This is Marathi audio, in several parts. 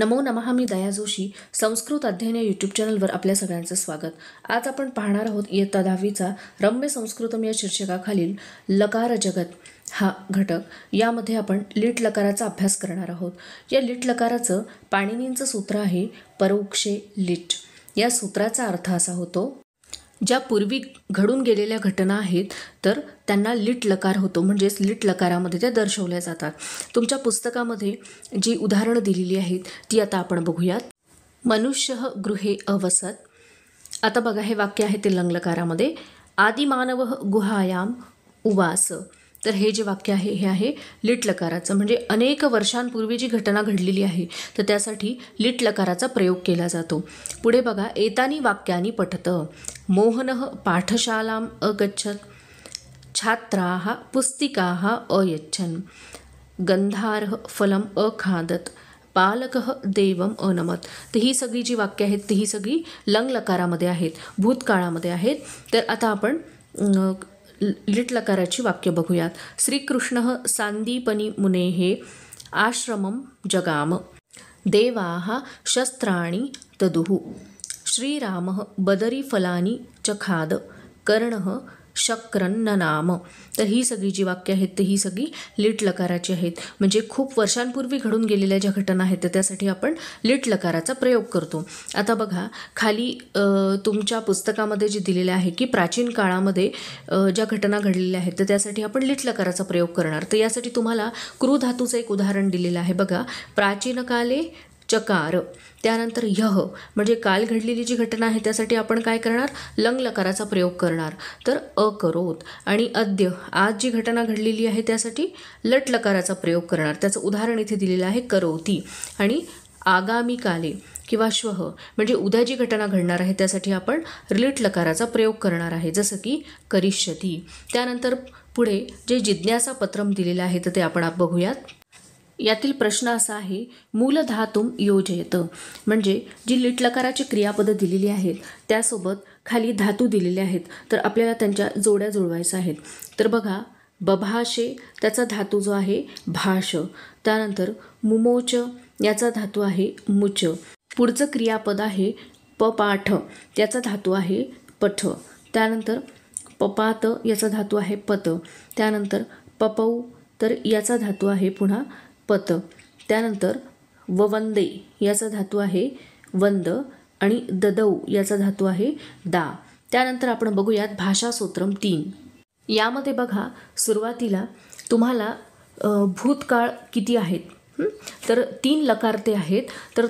नमो नमः. मी दया जोशी. संस्कृत अध्ययन या यूट्यूब चॅनलवर आपल्या सगळ्यांचं स्वागत. आज आपण पाहणार आहोत इयत्ता 10वीचा रम्य संस्कृतम या शीर्षकाखालील लकार जगत हा घटक. यामध्ये आपण लिट लकाराचा अभ्यास करणार आहोत. या लिट लकाराचं पाणिनींचं सूत्र आहे परोक्षे लिट. या सूत्राचा अर्थ असा होतो, ज्या पूर्वी घडून गेलेल्या घटना आहेत तर त्यांना लिट लकार होतो, म्हणजेच लिट लकारामध्ये त्या दर्शवल्या जातात. तुमच्या पुस्तकामध्ये जी उदाहरणं दिलेली आहेत ती आता आपण बघूयात. मनुष्यः गृहे अवसत. आता बघा, हे वाक्य आहे ते लंग लकारामध्ये. आदिमानवः गुहायाम उवास. तर हे जे वाक्य आहे हे आहे लिट लकाराचं, म्हणजे अनेक वर्षांपूर्वी जी घटना घडलेली आहे तर त्यासाठी लिट लकाराचा प्रयोग केला जातो. पुढे बघा, एतानी वाक्यानी पठत. मोहनः पाठशालाम अगच्छत. छात्राः पुस्तिकाः अयच्छन्. गंधारः फलम अखादत. पालकः देवम अनमत. तर ही सगळी जी वाक्य आहेत ती ही सगळी लंग लकारामध्ये आहेत, भूतकाळामध्ये आहेत. तर आता आपण लिट लकाराची वाक्य बघूयात. श्रीकृष्णः सांदीपनी मुनेः आश्रमं जगाम. देवाः शस्त्राणि ददुः. श्रीरामः बदरीफलानि चखाद. कर्णः शक्रन्ननाम. तर ही सगळी जी वाक्य आहेत तर ही सगळी लिट लकाराची आहेत, म्हणजे खूप वर्षांपूर्वी घडून गेलेल्या ज्या घटना आहेत तर त्यासाठी आपण लिट लकाराचा प्रयोग करतो. आता बघा, खाली तुमच्या पुस्तकामध्ये जे दिलेले आहे की प्राचीन काळामध्ये ज्या घटना घडलेल्या आहेत तर त्यासाठी आपण लिट लकाराचा प्रयोग करणार. तर यासाठी तुम्हाला क्रू धातूचं एक उदाहरण दिलेलं आहे बघा. प्राचीन काले चकार. त्यानंतर यह म्हणजे काल घडलेली जी घटना आहे त्यासाठी आपण काय करणार, लंग लकाराचा प्रयोग करणार. तर अकरोत. आणि अद्य आज जी घटना घडलेली आहे त्यासाठी लट लकाराचा प्रयोग करणार. त्याचं उदाहरण इथे दिलेलं आहे करोती. आणि आगामी काले किंवा श्वः म्हणजे उद्या जी घटना घडणार आहे त्यासाठी आपण लिट लकाराचा प्रयोग करणार आहे, जसं की करिष्यती. त्यानंतर पुढे जे जिज्ञासा पत्रम दिलेलं आहे तर ते आपण बघूयात. यातील प्रश्न असा आहे, मूलधातुम योजयत. म्हणजे जी लिट लकाराची क्रियापदं दिलेली आहेत त्यासोबत खाली धातू दिलेले आहेत तर आपल्याला त्यांच्या जोड्या जुळवायच्या आहेत. तर बघा, बभाषे त्याचा धातू जो आहे भाष. त्यानंतर मुमोच याचा धातू आहे मुच. पुढचं क्रियापद आहे पपाठ, त्याचा धातू आहे पठ. त्यानंतर पपात याचा धातू आहे पत. त्यानंतर पपौ तर याचा धातू आहे पुन्हा पत. त्यानंतर ववंदे याचा धातू आहे वंद. आणि ददौ याचा धातू आहे दा. त्यानंतर आपण बघूयात भाषा सूत्रम 3. यामध्ये बघा, सुरुवातीला तुम्हाला भूतकाळ किती आहेत तर 3 लकारते आहेत. तर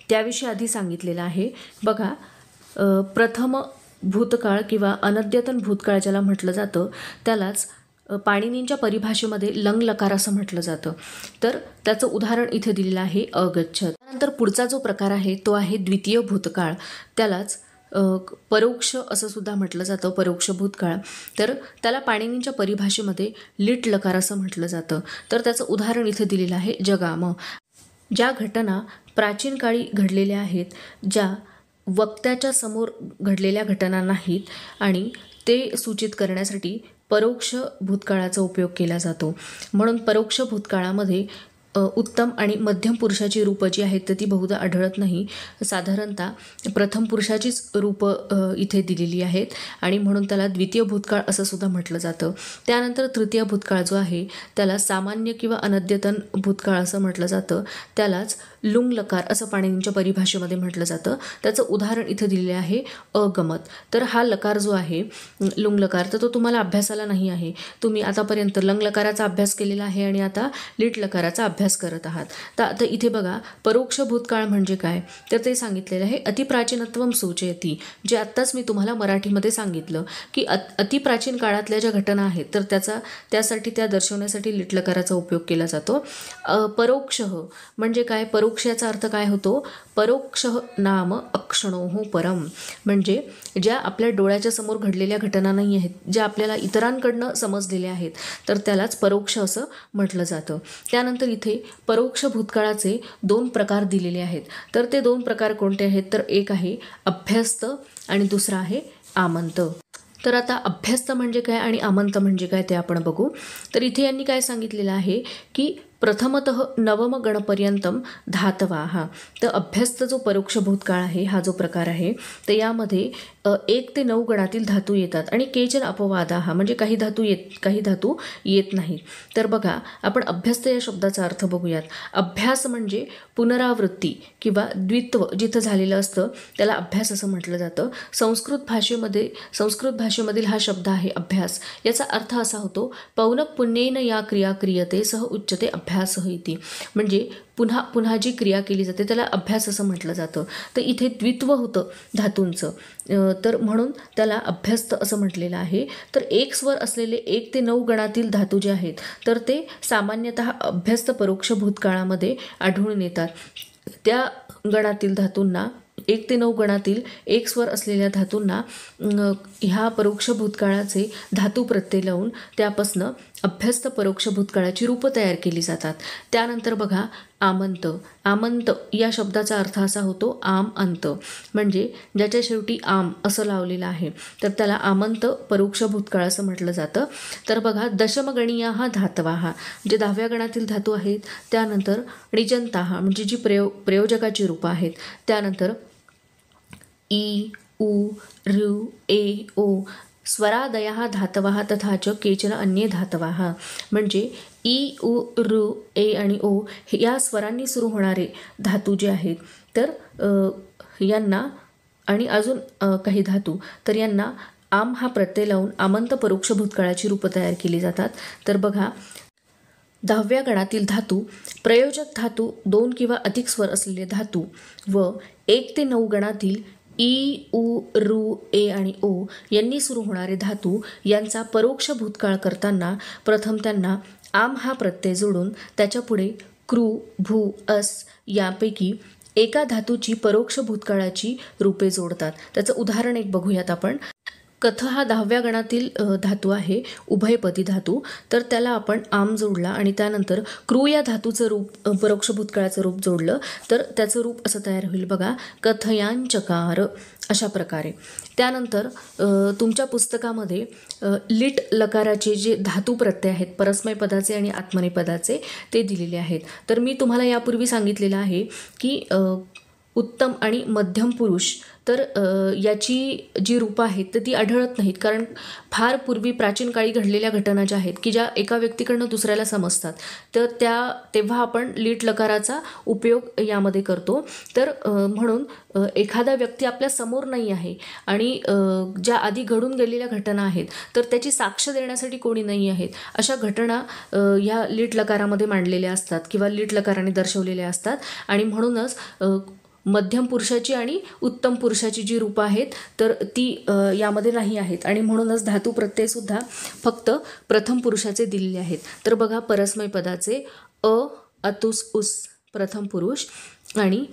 त्याविषयी आधी सांगितलेलं आहे बघा. प्रथम भूतकाळ किंवा अनद्यतन भूतकाळ ज्याला म्हटलं जातं त्यालाच पाणिनींच्या परिभाषेमध्ये लंग लकार असं म्हटलं जातं. तर त्याचं उदाहरण इथे दिलेलं आहे अगच्छत. त्यानंतर पुढचा जो प्रकार आहे तो आहे द्वितीय भूतकाळ. त्यालाच परोक्ष असं सुद्धा म्हटलं जातं, परोक्ष भूतकाळ. तर त्याला पाणिनींच्या परिभाषेमध्ये लिट लकार असं म्हटलं जातं. तर त्याचं उदाहरण इथे दिलेलं आहे जगाम. ज्या घटना प्राचीन काळी घडलेल्या आहेत, ज्या वक्त्याच्या समोर घडलेल्या घटना नाहीत आणि ते सूचित करण्यासाठी परोक्ष भूतकाळाचा उपयोग केला जातो. म्हणून परोक्ष भूतकाळामध्ये उत्तम आणि मध्यम पुरुषाची रूपं जी आहेत तर ती बहुधा आढळत नाही. साधारणतः प्रथम पुरुषाचीच रूपं इथे दिलेली आहेत आणि म्हणून त्याला द्वितीय भूतकाळ असं सुद्धा म्हटलं जातं. त्यानंतर तृतीय भूतकाळ जो आहे त्याला सामान्य किंवा अनद्यतन भूतकाळ असं म्हटलं जातं. त्यालाच लुंग लकार असं पाणिनींच्या परिभाषेमध्ये म्हटलं जातं. त्याचं उदाहरण इथे दिलेलं आहे अगमत. तर हा लकार जो आहे लुंग लकार तर तो तुम्हाला अभ्यासाला नाही आहे. तुम्ही आतापर्यंत लंग लकाराचा अभ्यास केलेला आहे आणि आता लिट लकाराचा अभ्यास करत आहात. तर आता इथे बघा, परोक्ष भूतकाळ म्हणजे काय तर ते सांगितलेलं आहे अतिप्राचीनत्वम सूचयती. जे आत्ताच मी तुम्हाला मराठीमध्ये सांगितलं की अतिप्राचीन काळातल्या ज्या घटना आहेत तर त्यासाठी त्या दर्शवण्यासाठी लिट लकाराचा उपयोग केला जातो. परोक्ष म्हणजे काय, परोक्ष याचा अर्थ काय होतो, परोक्ष नाम अक्षणोः परम. म्हणजे ज्या आपल्या डोळ्याच्या समोर घडलेल्या घटना नाही आहेत, ज्या आपल्याला इतरांकडनं समजलेल्या आहेत तर त्यालाच परोक्ष असं म्हटलं जातं. त्यानंतर इथे परोक्ष भूतकाळाचे 2 प्रकार दिलेले आहेत. तर ते 2 प्रकार कोणते आहेत तर एक आहे अभ्यस्त आणि दुसरा आहे आमंत. तर आता अभ्यस्त म्हणजे काय आणि आमंत म्हणजे काय ते आपण बघू. तर इथे यांनी काय सांगितलेलं आहे की प्रथमतः नवम गणपर्यंतम धातवाः। तर अभ्यस्त जो परोक्ष भूतकाळ आहे हा जो प्रकार आहे तर यामध्ये 1 ते 9 गणातील धातू येतात आणि केचन अपवादाः म्हणजे काही धातू येत नाहीत। तर बघा आपण अभ्यस्त या शब्दाचा अर्थ बघूयात। अभ्यास म्हणजे पुनरावृत्ती किंवा द्वित्व जिथं झालेलं असतं त्याला अभ्यास असं म्हटलं जातं। संस्कृत भाषेमधील हा शब्द आहे अभ्यास। याचा अर्थ असा होतो पौनः पुण्येन या क्रिया क्रियते सह उच्यते अभ्यासः इति। म्हणजे पुन्हा पुन्हा जी क्रिया केली जाते त्याला अभ्यास असं म्हटलं जातं। तर इथे द्वित्व होतं धातूंचं, तर म्हणून त्याला अभ्यस्त असं म्हटलेलं आहे। तर एक स्वर असलेले 1 ते 9 गणातील धातू जे आहेत तर ते सामान्यतः अभ्यस्त परोक्ष भूतकाळामध्ये आढळून येतात। त्या गणातील धातूंना 1 ते 9 गणातील एक स्वर असलेल्या धातूंना ह्या परोक्ष भूतकाळाचे धातू प्रत्यय लावून त्यापासनं अभ्यस्त परोक्ष भूतकाळाची रूपं तयार केली जातात। त्यानंतर बघा आमंत। आमंत या शब्दाचा अर्थ असा होतो आम अंत, म्हणजे ज्याच्या शेवटी आम असं लावलेलं आहे तर त्याला आमंत परोक्ष भूतकाळ असं म्हटलं जातं। तर बघा दशमगणीया हा धातवाः जे 10व्या गणातील धातू आहेत। त्यानंतर णिजंताः म्हणजे जी प्रयोजकाची रूपं आहेत। त्यानंतर इ उ ऋ ए ओ स्वरादयः धातवः तथा च केचन अन्ये धातवः म्हणजे इ उ ऋ ए आणि ओ या स्वरांनी सुरू होणारे धातू जे आहेत तर यांना आणि अजून काही धातू तर यांना आम हा प्रत्यय लावून आमंत परोक्ष भूतकाळाची रूपं तयार केली जातात। तर बघा 10व्या गणातील धातू प्रयोजक धातू 2 किंवा अधिक स्वर असलेले धातू व 1 ते 9 गणातील इ उ ऋ ए आणि ओ यांनी सुरू होणारे धातू यांचा परोक्ष भूतकाळ करताना प्रथम त्यांना आम हा प्रत्यय जोडून त्याच्यापुढे कृ भू अस यापैकी एका धातूची परोक्ष भूतकाळाची रूपे जोडतात। त्याचं उदाहरण एक बघूयात आपण। कथ हा 10व्या गणातील धातू आहे उभयपदी धातू, तर त्याला आपण आम जोडला आणि त्यानंतर क्रू या धातूचं रूप परोक्ष भूतकाळाचं रूप जोडलं तर त्याचं रूप असं तयार होईल बघा कथयांचकार अशा प्रकारे। त्यानंतर तुमच्या पुस्तकामध्ये लिट लकाराचे जे धातू प्रत्यय आहेत परस्मै पदाचे आणि आत्मनेपदाचे ते दिलेले आहेत। तर मी तुम्हाला यापूर्वी सांगितलेलं आहे की उत्तम आणि मध्यम पुरुष तर याची जी रूपं आहेत तर ती आढळत नाहीत, कारण फार पूर्वी प्राचीन काळी घडलेल्या घटना ज्या आहेत की ज्या एका व्यक्तीकडनं दुसऱ्याला समजतात तर तेव्हा आपण लीट लकाराचा उपयोग यामध्ये करतो। तर म्हणून एखादा व्यक्ती आपल्या समोर नाही आहे आणि ज्या आधी घडून गेलेल्या घटना आहेत तर त्याची साक्ष देण्यासाठी कोणी नाही आहेत अशा घटना ह्या लीट लकारामध्ये मांडलेल्या असतात किंवा लीट लकाराने दर्शवलेल्या असतात आणि म्हणूनच मध्यम पुरुषाची आणि उत्तम पुरुषाची जी रूपं आहेत तर ती यामध्ये नाही आहेत आणि म्हणूनच धातू प्रत्यय सुद्धा फक्त प्रथम पुरुषाचे दिलेले आहेत। तर बघा परस्मै पदाचे अतुस उस प्रथम पुरुष आणि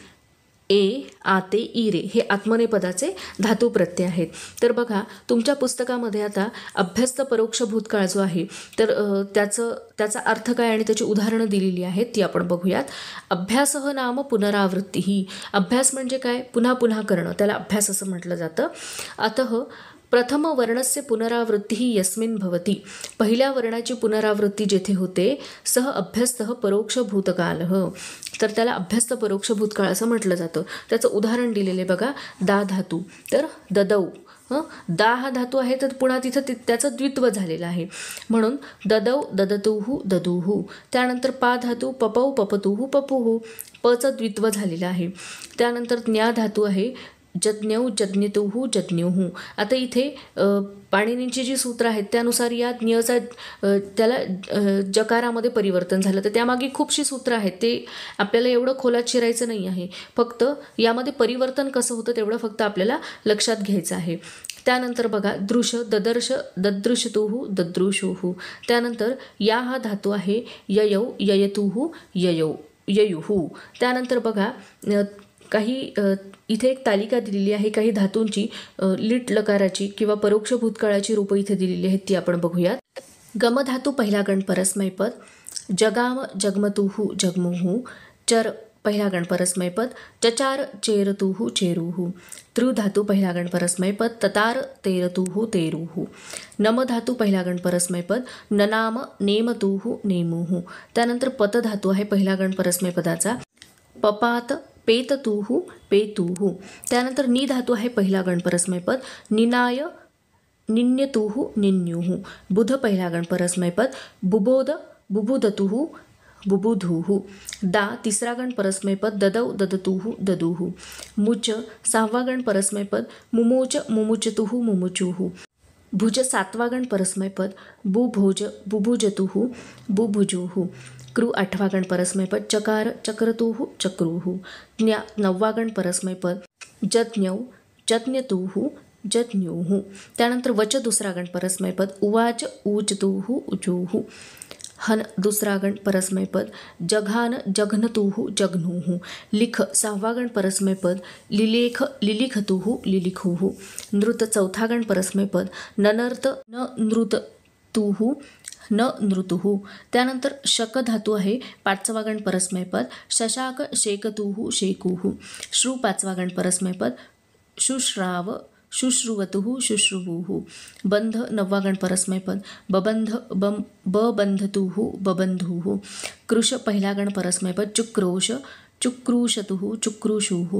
ए आते इरे हे आत्मनेपदाचे धातू प्रत्यय आहेत। तर बघा तुमच्या पुस्तकामध्ये आता अभ्यस्त परोक्ष भूतकाळ जो आहे तर त्याचा अर्थ काय आणि त्याची उदाहरणं दिलेली आहेत ती आपण बघूयात। अभ्यासः नाम पुनरावृत्ती ही अभ्यास म्हणजे काय पुन्हा पुन्हा करणं त्याला अभ्यास असं म्हटलं जातं। अतः प्रथम वर्णस्य पुनरावृत्ती यस्मिन् भवति पहिल्या वर्णाची पुनरावृत्ती जेथे होते सह अभ्यस्तः परोक्ष भूतकालः तर त्याला अभ्यस्त परोक्ष भूतकाळ असं म्हटलं जातं। त्याचं उदाहरण दिलेले बघा दा धातू तर ददौ दा हा धातू आहे तर पुन्हा तिथं त्याचं द्वित्व झालेलं आहे म्हणून ददौ ददतुहु ददुहु। त्यानंतर पा धातू पपौ पपतुहु पपुहु पचं द्वित्व झालेलं आहे। त्यानंतर ज्ञा धातू आहे जज्ञौ जज्ञितुहु जज्ञुहु। आता इथे पाणिनींची जी सूत्र आहेत त्यानुसार या ज्ञचा त्याला जकारामध्ये परिवर्तन झालं तर त्यामागे खूपशी सूत्र आहेत ते आपल्याला एवढं खोलात शिरायचं नाही आहे, फक्त यामध्ये परिवर्तन कसं होतं तेवढं फक्त आपल्याला लक्षात घ्यायचं आहे। त्यानंतर बघा दृश ददर्श ददृशतुहु ददृशुहु। त्यानंतर या हा धातू आहे ययौ ययतुहु ययौ ययुहु। त्यानंतर बघा काही इथे एक तालिका दिलेली आहे काही धातूंची लिट लकाराची किंवा परोक्ष भूतकाळाची रूपं इथे दिलेली आहेत ती आपण बघूयात। गम धातू पहिला गण परस्मै पद जगाम जगमतुहु जगमुहु चर पहिला गण परस्मैपद चचार चेरतुः चेरुः। तृ धातू पहिला गण परस्मैपद ततार तेरतुः तेरुः। नम धातू पहिला गण परस्मैपद ननाम नेमतुः नेमुः। त्यानंतर पत धातू आहे पहिला गण परस्मैपदाचा पपात पेततुः पेतुः। त्यानंतर नि धातू आहे पहिला गण परस्मैपद निनाय निन्यतुः निन्युः। बुध पहिला गण परस्मैपद बुबोध बुबुदतुः बुबुधुः। दा तिसरा गण परस्मैपद ददौ ददतुः ददुः। मुच सहावा गण परस्मैपद मुमोच मुमुचतुः मुमुचुः। भुज सातवा गण परस्मैपद बुभोज बुभुजतुः बुभुजुः। कृ आठवा गण परस्मैपद चकार चक्रतुः चक्रुः। ज्ञा नववा गण परस्मैपद जज्ञौ जज्ञतुः जज्ञुः। त्यानंतर वच दुसरा गण परस्मैपद उवाच ऊचतुः उचुः। हन दुसरा गण परस्मैपद जघान जघनतुः जघ्नुः। लिख सहावा गण परस्मैपद लिलेख लिलिखतुः लिलिखुः। नृत चौथा गण परस्मैपद ननर्त न नृततुः न नृतुः। त्यानंतर शक धातू आहे पाचवा गण परस्मैपद शशाक शेकतुः शेकुः। श्रु पाचवा गण परस्मैपद शुश्राव शुश्रुवतुः शुश्रुवुः। बंध नववा गण परस्मैपद बबंध बबंधतुः बबंधुः। कृश पहिला गण परस्मैपद चुक्रोश चुक्रुशतुः चुक्रुषुः।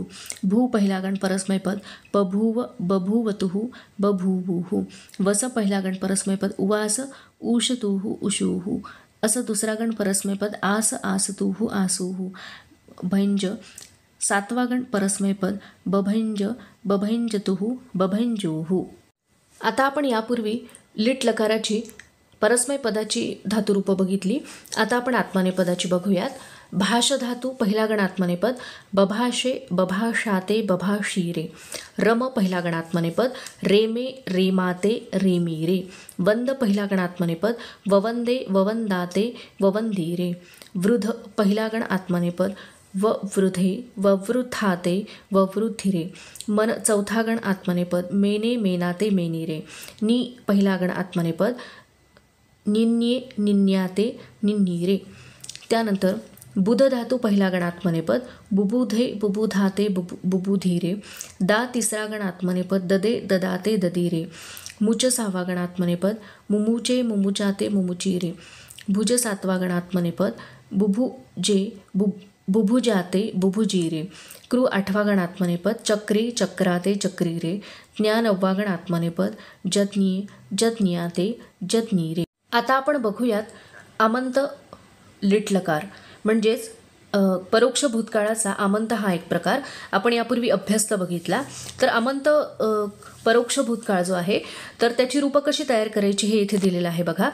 भू पहिला गण परस्मैपद बभूव बभूवतुः बभूवुः। वस पहिला गण परस्मैपद उवास उशतुः उशुः। अस दुसरा गण परस्मैपद आस आसतुः आसुः। भैंज सातवा गण परस्मैपद बभैंज बभैंजतुः बभैंजुः। आता आपण यापूर्वी लिट लकाराची परस्मैपदाची धातुरूप बघितली। आता आपण आत्मनेपदाची बघूयात। भाष धातू पहिला गण आत्मनेपद बभाषे बभाषाते बभाषीरे। रम पहिला गण आत्मनेपद रेमे रेमाते रेमीरे। वंद पहिला गण आत्मनेपद ववंदे ववंदाते ववंदीरे। वृध पहिला गण आत्मनेपद ववृधे ववृथाते ववृद्धिरे। मन चौथा गण आत्मनेपद मेने मेनाते मेनीरे। नि पहिला गण आत्मनेपद निन्ये निन्याते निन्नीरे। त्यानंतर बुध धातू पहिला गण आत्मनेपद बुबुधे बुबुधाते बुबुधीरे। दा तिसरा गण आत्मनेपद ददे ददाते ददीरे। मुच सहावा गण आत्मनेपद मुमुचे मुमुचाते मुमुचीरे। भुज सातवा गण आत्मनेपद बुभुजे बुभुजाते बुभुजीरे। कृ आठवा गण आत्मनेपद चक्रे चक्राते चक्रीरे। ज्ञा नववा गण आत्मनेपद जज्ञे जज्ञाते जज्ञीरे। आता आपण बघूयात आमंत लिट लकार म्हणजेच परोक्ष भूतकाळाचा आमंत हा एक प्रकार आपण यापूर्वी अभ्यासता बघितला। तर आमंत परोक्ष भूतकाळ जो आहे तर त्याची रूपं कशी तयार करायची हे इथे दिलेलं आहे बघा।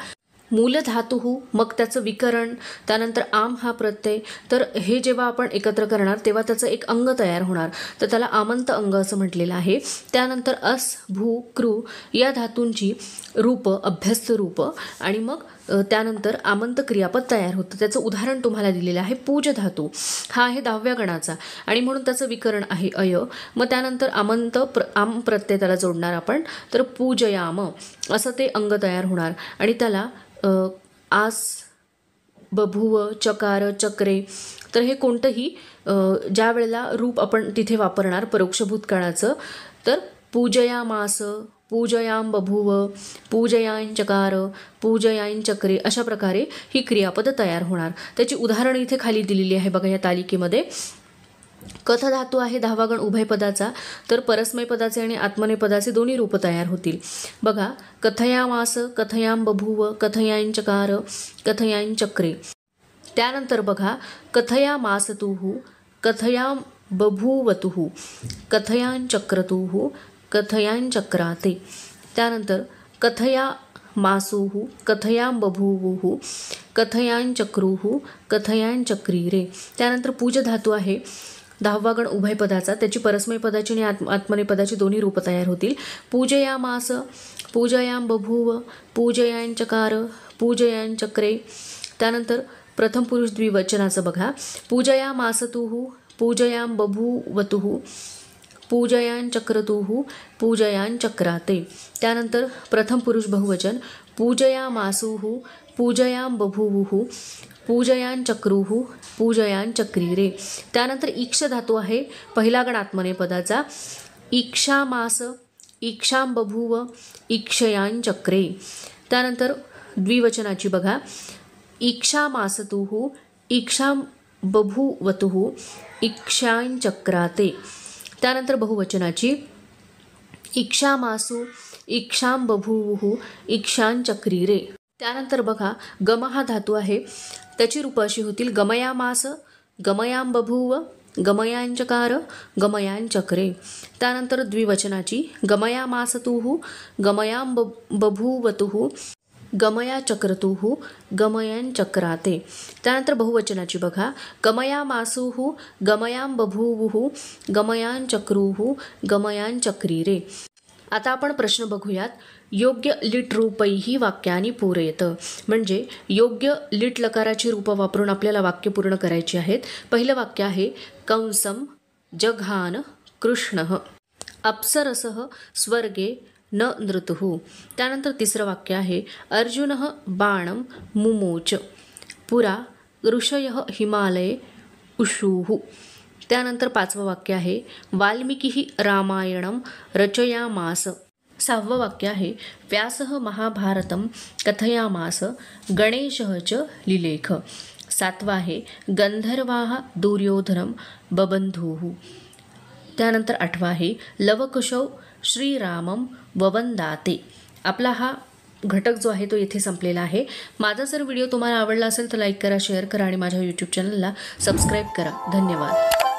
मूल धातुः मग त्याचं विकरण त्यानंतर आम हा प्रत्यय तर हे जेव्हा आपण एकत्र करणार तेव्हा त्याचं एक अंग तयार होणार तर त्याला आमंत अंग असं म्हटलेलं आहे। त्यानंतर अस भू कृ या धातूंची रूप अभ्यस्त रूप आणि मग त्यानंतर आमंत क्रियापद तयार होतं। त्याचं उदाहरण तुम्हाला दिलेलं आहे पूज धातू हा आहे 10व्या गणाचा आणि म्हणून त्याचं विकरण आहे अय। मग त्यानंतर आम प्रत्यय त्याला जोडणार आपण तर पूजयाम असं ते अंग तयार होणार आणि त्याला आस बभुव चकार चक्रे तर हे कोणतंही ज्या वेळेला रूप आपण तिथे वापरणार परोक्ष भूतकाळाचं तर पूजयामास पूजयाम बभुव पूजयान चकार पूजयान चक्रे अशा प्रकारे ही क्रियापद तयार होणार। त्याची उदाहरण इथे खाली दिलेली आहे बघा या तालिकेमध्ये। कथ धातू आहे 10वा गण उभयपदाचा तर परस्मैपदाचे आणि आत्मनेपदाचे दोन्ही रूप तयार होतील बघा। कथयामास कथयाम बभूव कथयान चकार कथयान चक्रे। त्यानंतर बघा कथयामासतुः कथयाम बभूवतुः कथयान चक्रतुः कथयान चक्राते। त्यानंतर कथया मासुः कथयाम बभूवुः कथयान चक्रुः कथयान चक्रीरे। त्यानंतर पूज धातू आहे 10वा गण उभयपदाचा त्याची परस्मैपदाची आणि आत्मनेपदाची दोन्ही रूप तयार होतील। पूजयामास पूजयाम बभूव पूजयान चकार पूजयान चक्रे। त्यानंतर प्रथम पुरुष द्विवचनाचं बघा। पूजयामासतुः पूजयाम बभूवतुः पूजयान चक्रतुः पूजयान चक्राते। त्यानंतर प्रथम पुरुष बहुवचन पूजयामासुः पूजयां बभूवुः पूजयां चक्रुः पूजयां चक्रीरे. त्यानंतर ईक्ष धातू आहे पहिला गण आत्मनेपदाचा. ईक्षामास ईक्षां बभूव ईक्षयां चक्रे. त्यानंतर द्विवचनाची बघा. ईक्षामासतुः ईक्षां बभूवतुः ईक्षां चक्राते. त्यानंतर बहुवचनाची ईक्षामासु ईक्षां बभूवुः ईक्षां चक्रीरे. त्यानंतर बघा गम हा धातू आहे त्याची रूप अशी होतील गमयामास गमयां बभूव गमयांचकार गमयां चक्रे. त्यानंतर द्विवचनाची गमयामासतुः गमयां बभूवतुः गमया चक्रतुः गमयं चक्राते. त्यानंतर बहुवचनाची बघा गमयामासुः गमयां बभूवुः गमयां चक्रुः गमयां चक्रीरे. आता आपण प्रश्न बघूयात. योग्य लिट रूपैही वाक्यानी पूरयत. म्हणजे योग्य लिट लकाराची रूपं वापरून आपल्याला वाक्य पूर्ण करायची आहेत. पहिलं वाक्य आहे कंसं जघान कृष्णः अप्सरसः स्वर्गे न नृतुः. त्यानंतर तिसरं वाक्य आहे अर्जुनः बाणं मुमोच पुरा ऋषयः हिमालये उषुः. त्यानंतर पाचवं वाक्य आहे वाल्मिकीः रामायणं रचयामास. सहावं वाक्य आहे व्यासः महाभारतं कथयामास गणेशः च लिलेख. सातवं आहे गंधर्वाः दुर्योधनं बबन्धुः. त्यानंतर आठवं आहे लवकुशौ श्रीरामं ववंदाते. आपला हा घटक जो आहे तो येथे संपलेला आहे. माझा जर व्हिडिओ तुम्हाला आवडला असेल तर लाईक करा, शेअर करा आणि माझ्या यूट्यूब चॅनलला सबस्क्राईब करा. धन्यवाद.